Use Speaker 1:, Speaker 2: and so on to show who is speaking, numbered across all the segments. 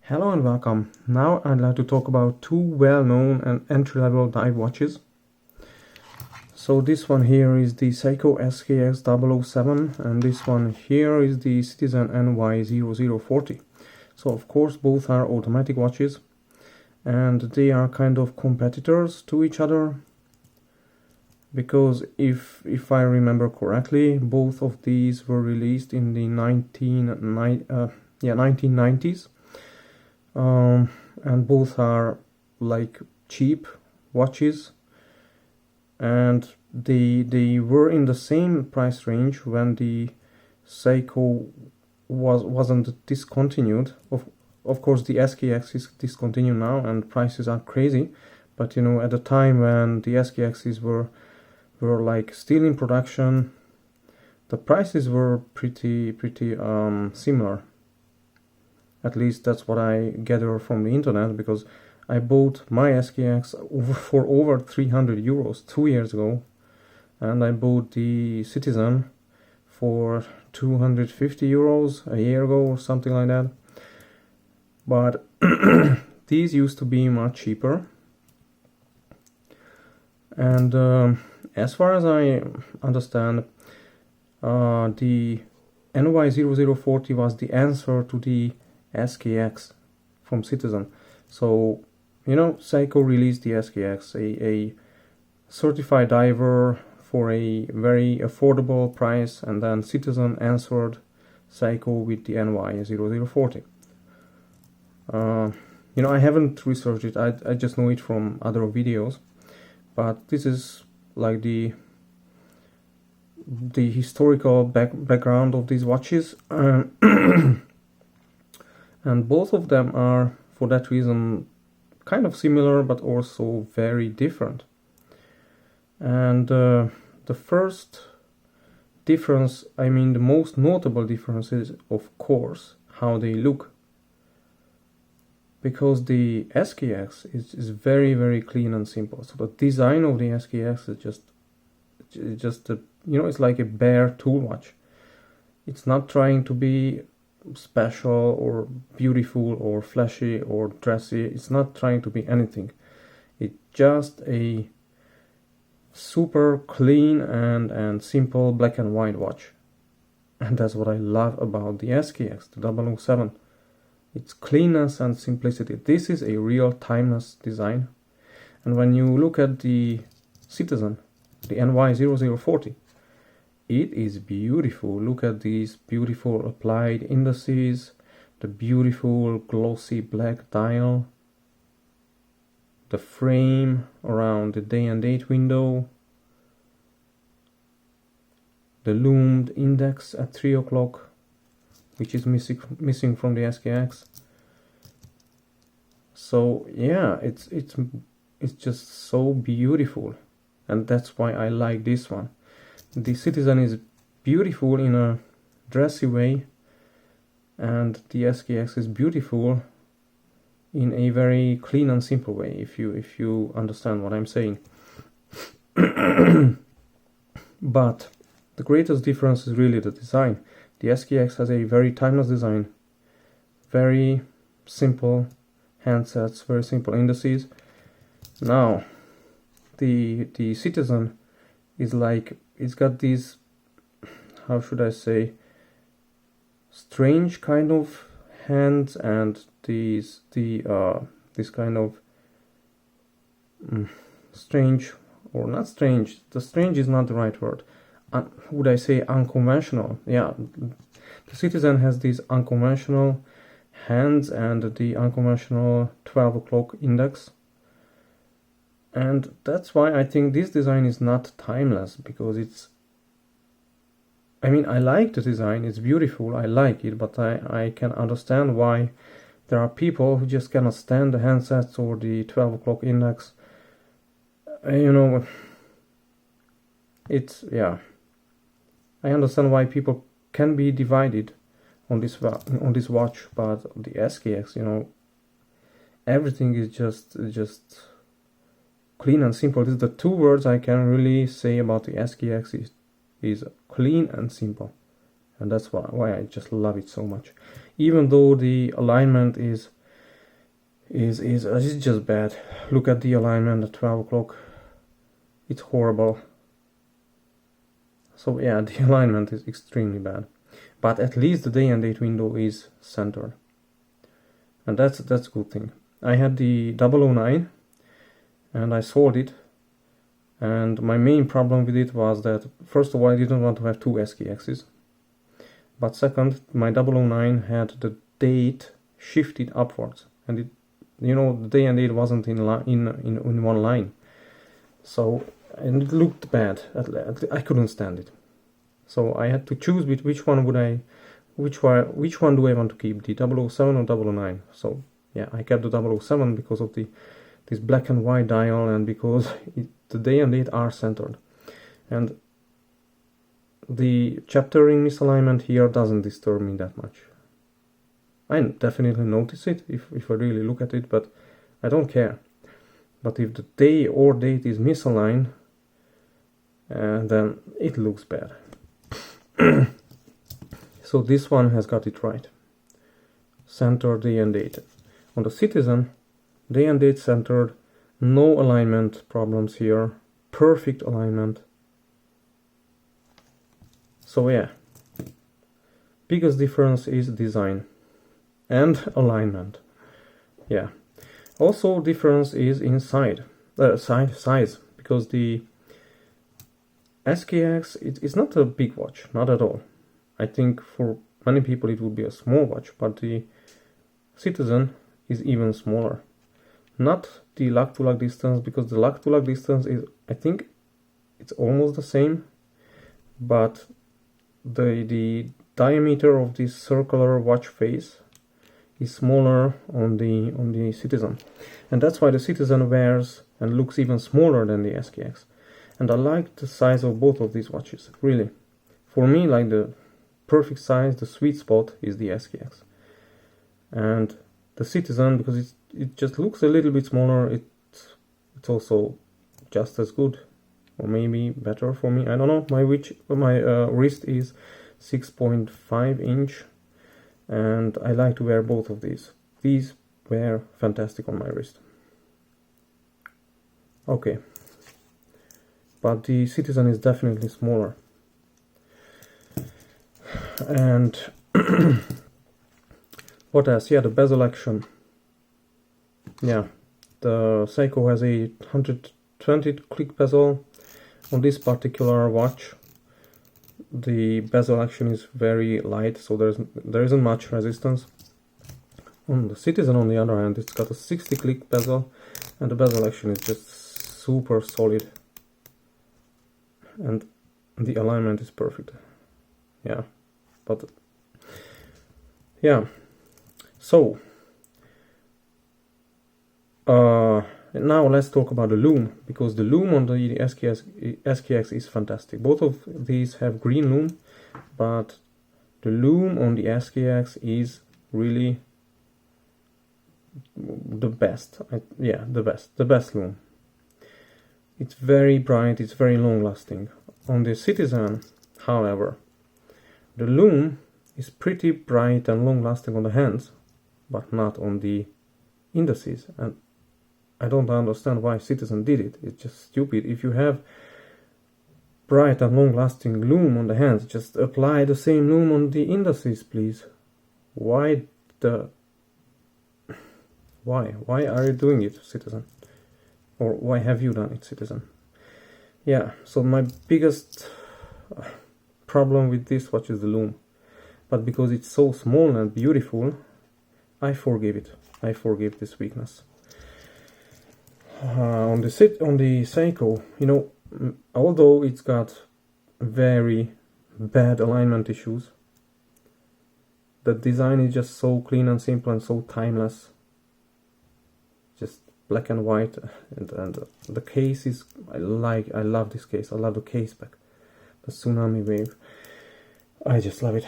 Speaker 1: Hello and welcome. Now I'd like to talk about two well-known and entry-level dive watches. So this one here is the Seiko SKX007 and this one here is the Citizen NY0040. So of course both are automatic watches and they are kind of competitors to each other, because if I remember correctly, both of these were released in the 1990s. And both are like cheap watches, and they were in the same price range when the Seiko wasn't discontinued. Of course the SKX is discontinued now and prices are crazy, but you know, at the time when the SKXs were like still in production, the prices were pretty similar. At least that's what I gather from the internet, because I bought my SKX for over 300 euros 2 years ago, and I bought the Citizen for 250 euros a year ago or something like that. But these used to be much cheaper. And as far as I understand, the NY0040 was the answer to the SKX from Citizen. So, you know, Seiko released the SKX, a certified diver for a very affordable price, and then Citizen answered Seiko with the NY0040. You know, I haven't researched it, I just know it from other videos, but this is like the historical background of these watches. And both of them are, for that reason, kind of similar, but also very different. And the first difference, I mean the most notable difference, is of course how they look. Because the SKX is very clean and simple. So the design of the SKX is just a, you know, it's like a bare tool watch. It's not trying to be special or beautiful or flashy or dressy. It's not trying to be anything. It's just a super clean and simple black and white watch. And that's what I love about the SKX, the 007. It's cleanness and simplicity. This is a real timeless design. And when you look at the Citizen, the NY0040, it is beautiful. Look at these beautiful applied indices, the beautiful glossy black dial, the frame around the day and date window, the lumed index at 3 o'clock, which is missing from the SKX. So yeah, it's just so beautiful, and that's why I like this one. The Citizen is beautiful in a dressy way, and the SKX is beautiful in a very clean and simple way, if you understand what I'm saying. But the greatest difference is really the design. The SKX has a very timeless design, very simple handsets, very simple indices. Now the Citizen is like, it's got these, how should I say, strange kind of hands, and this kind of strange, or not strange, the strange is not the right word, would I say unconventional? Yeah, the Citizen has these unconventional hands and the unconventional 12 o'clock index. And that's why I think this design is not timeless, because it's, I mean, I like the design, it's beautiful, I like it, but I can understand why there are people who just cannot stand the handsets or the 12 o'clock index. You know, it's, yeah, I understand why people can be divided on this watch, but the SKX, you know, everything is just clean and simple. This is the two words I can really say about the SKX, is clean and simple, and that's why I just love it so much. Even though the alignment is is it's just bad. Look at the alignment at 12 o'clock. It's horrible. So yeah, the alignment is extremely bad. But at least the day and date window is centered. And that's a good thing. I had the 009 and I sold it. And my main problem with it was that, first of all, I didn't want to have two SKXs. But second, my 009 had the date shifted upwards. And it, you know, the day and date wasn't in one line. So, and it looked bad. I couldn't stand it. So I had to choose which one do I want to keep, the 007 or 009. So yeah, I kept the 007 because of this black and white dial, and because the day and date are centered. And the chapter ring misalignment here doesn't disturb me that much. I definitely notice it if I really look at it, but I don't care. But if the day or date is misaligned, then it looks bad. So this one has got it right. Center, day and date. On the Citizen, day and date centered, no alignment problems here, perfect alignment. So yeah, biggest difference is design and alignment. Yeah. Also difference is in size, because the SKX, it's not a big watch, not at all. I think for many people it would be a small watch, but the Citizen is even smaller. Not the lug to lug distance, because the lug to lug distance is, I think it's almost the same, but the diameter of this circular watch face is smaller on the Citizen, and that's why the Citizen wears and looks even smaller than the SKX. And I like the size of both of these watches, really. For me, like the perfect size, the sweet spot is the SKX. And the Citizen, because it just looks a little bit smaller, it's also just as good, or maybe better for me. I don't know. My wrist is 6.5 inch, and I like to wear both of these. These wear fantastic on my wrist. Okay. But the Citizen is definitely smaller. And what else? Yeah, the bezel action. Yeah, the Seiko has a 120 click bezel. On this particular watch, the bezel action is very light, so there isn't much resistance. On the Citizen, on the other hand, it's got a 60 click bezel, and the bezel action is just super solid. And the alignment is perfect. Yeah, but yeah. So now let's talk about the lume, because the lume on the SKX is fantastic. Both of these have green lume, but the lume on the SKX is really the best. The best lume. It's very bright, it's very long lasting. On the Citizen, however, the lume is pretty bright and long lasting on the hands, but not on the indices. And I don't understand why Citizen did it. It's just stupid. If you have bright and long lasting lume on the hands, just apply the same lume on the indices, please. Why are you doing it, Citizen? Or why have you done it, Citizen? Yeah, so my biggest problem with this watch is the lume. But because it's so small and beautiful, I forgive it. I forgive this weakness. On the Seiko, you know, although it's got very bad alignment issues, the design is just so clean and simple and so timeless. Just black and white, and the case is, I love this case. I love the case back, the Tsunami Wave. I just love it.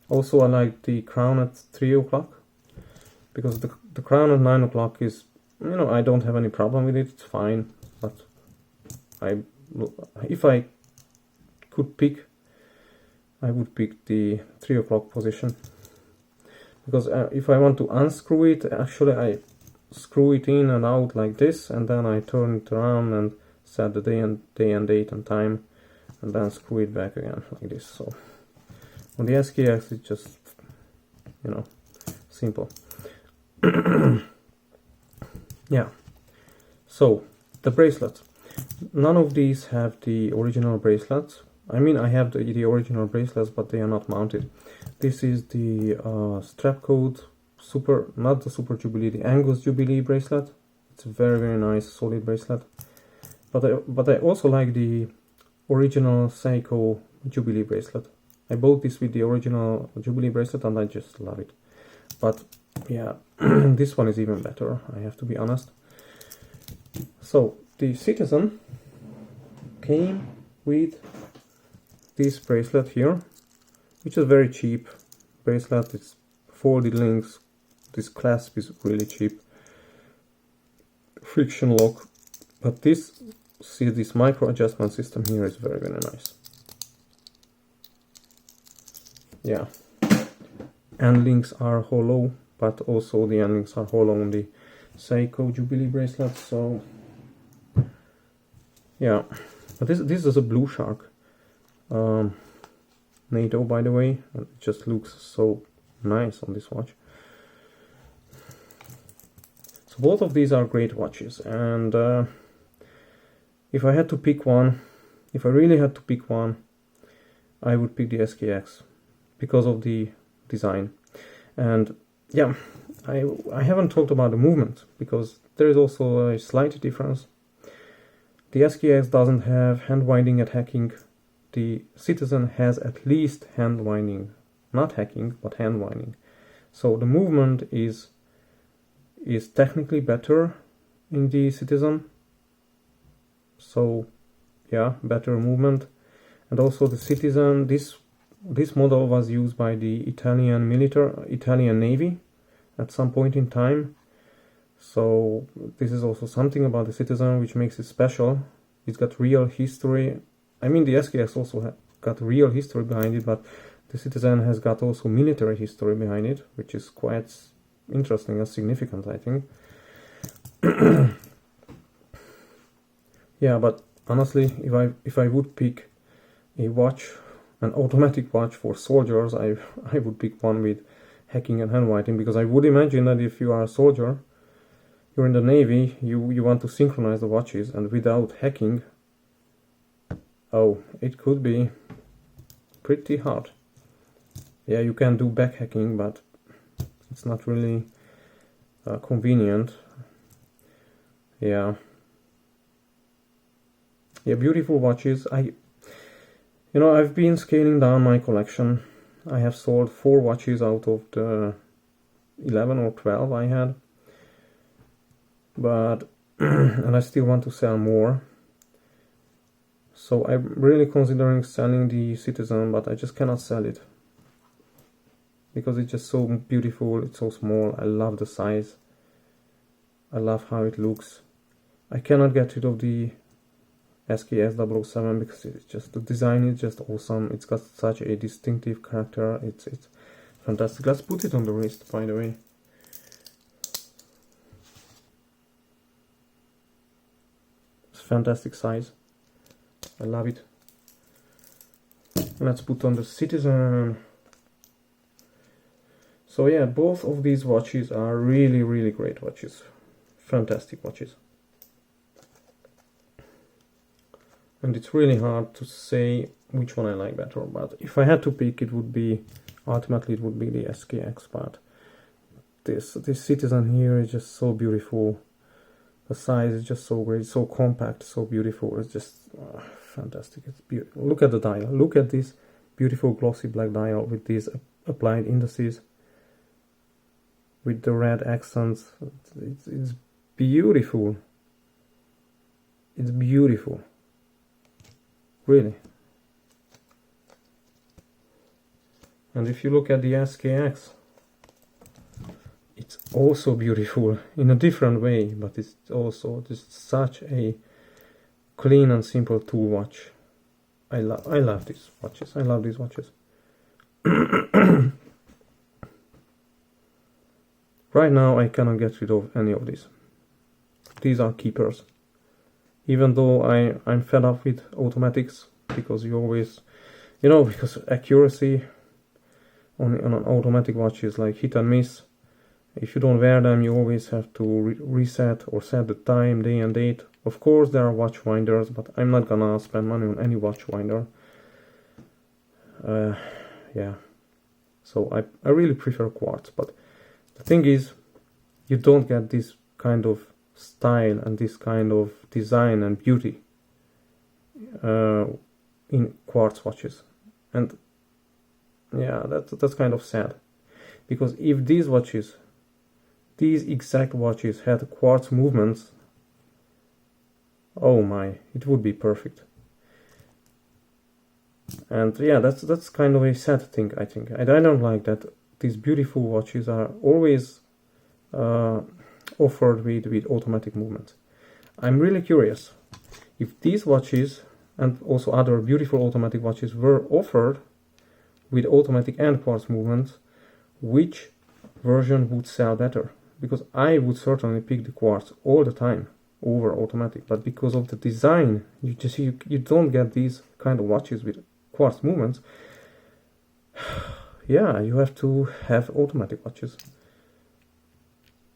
Speaker 1: Also, I like the crown at 3 o'clock, because the crown at 9 o'clock is, you know, I don't have any problem with it. It's fine, but if I could pick, I would pick the 3 o'clock position. because if I want to unscrew it, actually I screw it in and out like this, and then I turn it around and set the day and date and time, and then screw it back again like this. So on the SKX it's just, you know, simple. Yeah, so the bracelets, none of these have the original bracelets. I mean, I have the original bracelets, but they are not mounted. This is the strap code Super, not the Super Jubilee, the Angus Jubilee bracelet. It's a very, very nice solid bracelet. But I also like the original Seiko Jubilee bracelet. I bought this with the original Jubilee bracelet and I just love it. But yeah, this one is even better, I have to be honest. So the Citizen came with this bracelet here, which is very cheap bracelet. It's folded links. This clasp is really cheap. Friction lock, but this, see, this micro adjustment system here is very, very nice. Yeah, end links are hollow, but also the end links are hollow on the Seiko Jubilee bracelet. So yeah, but this is a blue shark. NATO, by the way, and it just looks so nice on this watch. So both of these are great watches, and if I had to pick one, if I really had to pick one, I would pick the SKX because of the design. And yeah, I haven't talked about the movement, because there is also a slight difference. The SKX doesn't have hand winding and hacking. The Citizen has at least hand winding, not hacking, but hand winding. So the movement is technically better in the Citizen. So yeah, better movement. And also the Citizen, this model was used by the Italian Navy at some point in time. So this is also something about the Citizen which makes it special. It's got real history. I mean, the SKX also got real history behind it, but the Citizen has got also military history behind it, which is quite interesting and significant, I think. Yeah, but honestly, if I would pick a watch, an automatic watch for soldiers, I would pick one with hacking and hand winding, because I would imagine that if you are a soldier, you're in the Navy, you want to synchronize the watches, and without hacking, oh, it could be pretty hard. Yeah, you can do back hacking, but it's not really convenient. Yeah, beautiful watches. I've been scaling down my collection. I have sold 4 watches out of the 11 or 12 I had, but and I still want to sell more. So I'm really considering selling the Citizen, but I just cannot sell it because it's just so beautiful. It's so small. I love the size. I love how it looks. I cannot get rid of the SKX007 because it's just, the design is just awesome. It's got such a distinctive character. It's fantastic. Let's put it on the wrist, by the way. It's fantastic size. I love it. Let's put on the Citizen. So yeah, both of these watches are really, really great watches. Fantastic watches. And it's really hard to say which one I like better, but if I had to pick, it would be, ultimately it would be the SKX, but this Citizen here is just so beautiful. The size is just so great, so compact, so beautiful. It's just fantastic. It's beautiful. Look at the dial. Look at this beautiful glossy black dial with these applied indices, with the red accents. It's beautiful. It's beautiful. Really. And if you look at the SKX, it's also beautiful in a different way, but it's also just such a clean and simple tool watch. I love these watches. I love these watches. Right now I cannot get rid of any of these. These are keepers. Even though I'm fed up with automatics, because you always, you know, because accuracy on an automatic watch is like hit and miss. If you don't wear them, you always have to reset or set the time, day and date. Of course there are watch winders, but I'm not gonna spend money on any watch winder. Yeah, so I really prefer quartz, but the thing is, you don't get this kind of style and this kind of design and beauty in quartz watches. And yeah, that's kind of sad, because if these watches, these exact watches, had quartz movements, oh my, it would be perfect. And yeah, that's kind of a sad thing, I think. I don't like that these beautiful watches are always offered with automatic movements. I'm really curious if these watches and also other beautiful automatic watches were offered with automatic and quartz movements, which version would sell better? Because I would certainly pick the quartz all the time over automatic, but because of the design, you don't get these kind of watches with quartz movements. Yeah, you have to have automatic watches,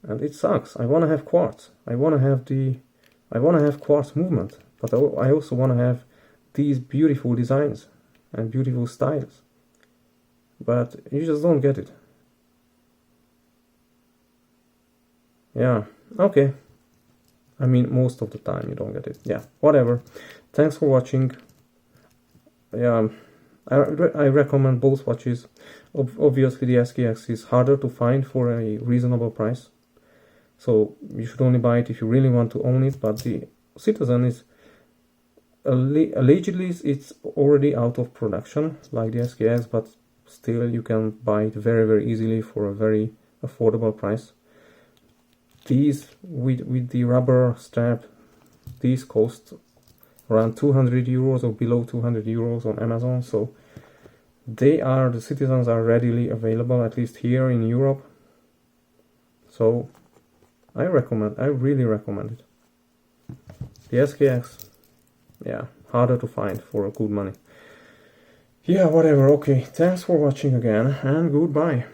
Speaker 1: and it sucks. I want to have quartz. I want to have quartz movement, but I also want to have these beautiful designs and beautiful styles. But you just don't get it. Yeah, okay. I mean, most of the time you don't get it. Yeah, whatever. Thanks for watching. Yeah, I recommend both watches. Obviously the SKX is harder to find for a reasonable price, so you should only buy it if you really want to own it. But the Citizen is allegedly it's already out of production like the SKX, but still you can buy it very easily for a very affordable price. These with the rubber strap, these cost around 200 euros or below 200 euros on Amazon. So the Citizens are readily available, at least here in Europe. So I really recommend it. The SKX, yeah, harder to find for good money. Yeah, whatever. Okay, thanks for watching again, and goodbye.